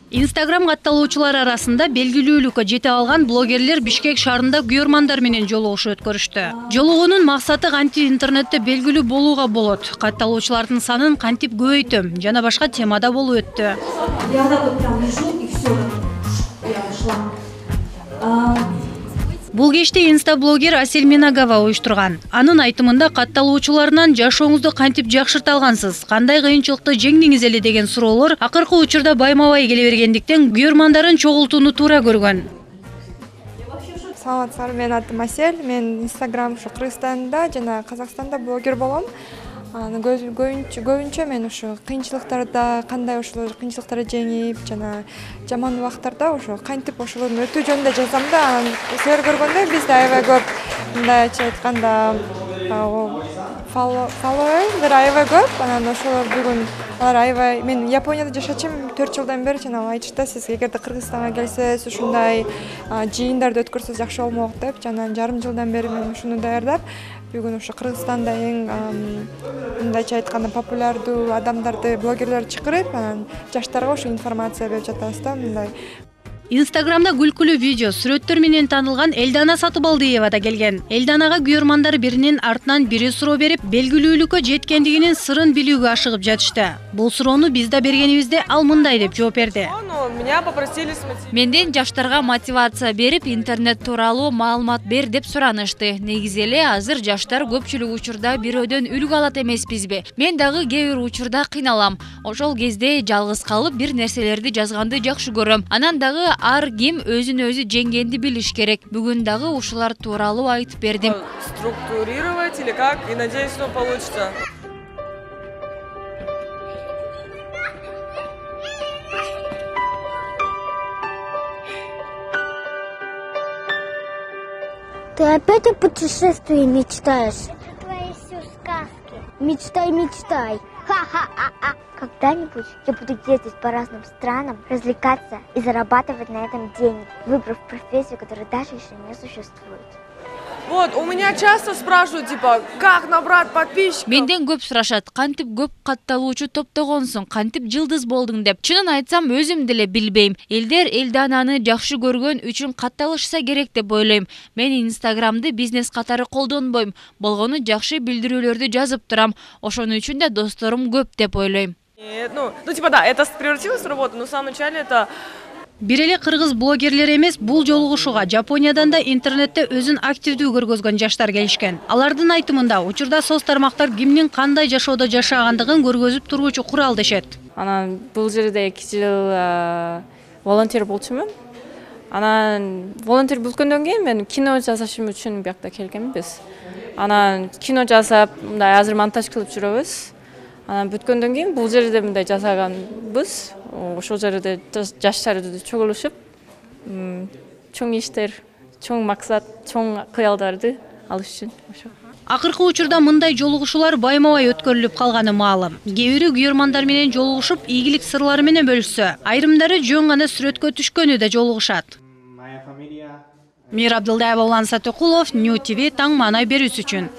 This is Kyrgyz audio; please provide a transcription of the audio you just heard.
Instagram катталуучулар арасында белгилүүлүккө жете алган блогерлер Бишкек шаарында күйөрмандар менен жолугушуу өткөрүштү. Жолугуунун максаты кантип интернетте белгилүү болууга болот, катталуучулардын санын кантип көбөйтөм жана башка темада болуп өттү. Бул кечти инстаблогер Асель Минагова уюштурган. Анын айтымында катталуучуларынан жашооңузду кантип жакшырта алгансыз, кандай кыйынчылыкты жеңдиңиз эле деген суроолор акыркы учурда байма-бай келе бергендиктен күйөрмандарын чогултууну туура көргөн. Саламатсыздар, менин атым Асель. Мен Instagram ушу Кыргызстанда жана Казакстанда блогер болом. Көбүнчө мен ушу кыйынчылыктарда кандай ошол кыйынчылыктарды жеңип жана жаман убактарда ошо кантип ошолордун өтүү жөнүндө жазам да. Силер көргөндөй бизде аябай көп мындайча айтканда фолловерлер аябай көп. Анан ошолор бүгүн алар аябай мен Японияда жашачым 4 жылдан бери жана айтышты, сиз эгерде Кыргызстанга келсеңиз ушундай жыйындарды өткөрсөңүз жакшы болмок деп, жана жарым жылдан бери мен ушуну даярдап бүгүн ушу Кыргызстанда эң мындайча айтканда популярдуу адамдарды, блогерлерди чакырып, анан жаштарга ушу информация берип жатабыз да мындай. Инстаграмда күлкүлүү видео, сүрөттөр менен таанылган Элдана Сатыбалдиева да келген. Элданага күйөрмандар биринин артынан бири суроо берип, белгилүүлүккө жеткендигинин сырын билүүгө ашыгып жатышты. Бул суроону биз да бергенибизде ал мындай деп жооп берди. Менден жаштарга мотивация берип, интернет тууралуу маалымат бер деп суранышты. Негизи эле азыр жаштар көпчүлүк учурда бирөөдөн үлгү алат эмеспизби? Мен дагы кээ бир учурда кыйналам. Ошол кезде жалгыз калып бир нерселерди жазганды жакшы көрөм. Анан дагы ар ким өзүн өзү жеңгенди билиш керек. Бүгүн дагы ушулар тууралуу айтып бердим. Структурировать или как, и надеюсь, что получится. Ты опять о путешествии мечтаешь? Это твои все сказки. Мечтай, мечтай. Ха-ха-ха-ха. Когда-нибудь я буду ездить по разным странам, развлекаться и зарабатывать на этом деньги, выбрав профессию, которая даже еще не существует. Вот, у меня часто спрашивают, типа, как набрать подписчиков? Менден көп сурашат, кантип көп катталуучу топтогонсуң, кантип жылдыз болдуң деп. Чынын айтсам, өзүм деле билбейм. Элдер Элдананы жакшы көргөн үчүн катталышса керек деп ойлойм. Мен Инстаграмды бизнес катары колдонбойм. Болгону жакшы билдирүүлөрдү жазып турам. Ошону үчүн да досторум көп деп ойлойм. Нет, типа да, это превратилось в работу, но в самом начале это... Бир эле кыргыз блогерлер эмес, бул жолугушууга Жапониядан да интернетте өзүн активдүү көргөзгөн жаштар келишкен. Алардын айтымында учурда соц тармактар кимдин кандай жашоодо жашагандыгын көргөзүп туруучу курал дешет. Анан бул жерде 2 жыл волонтер болчумун. Анан волонтер болгондон кийин мен кино жасашым үчүн биякта келгенбиз. Анан кино жасап, мындай азыр монтаж кылып жүрөбүз. Анан бүткөндөн кийин бул жерде мындай жасаганбыз. Ошол жерде жаштарды чогулушуп, чоң иштер, чоң максат, чоң кыялдарды алыш үчүн ошо. Акыркы учурда мындай жолугушуулар байма-бай өткөрүлүп калганы маалым. Кээ бири күйөрмандар менен жолугушуп, ийгилик сырлары менен бөлүшсө, айрымдары жөн гана сүрөткө түшкөнү да жолугушат. Мир Абдылдаева, Улан Сатыкулов, Нью ТВ таң маанай берүүсү үчүн.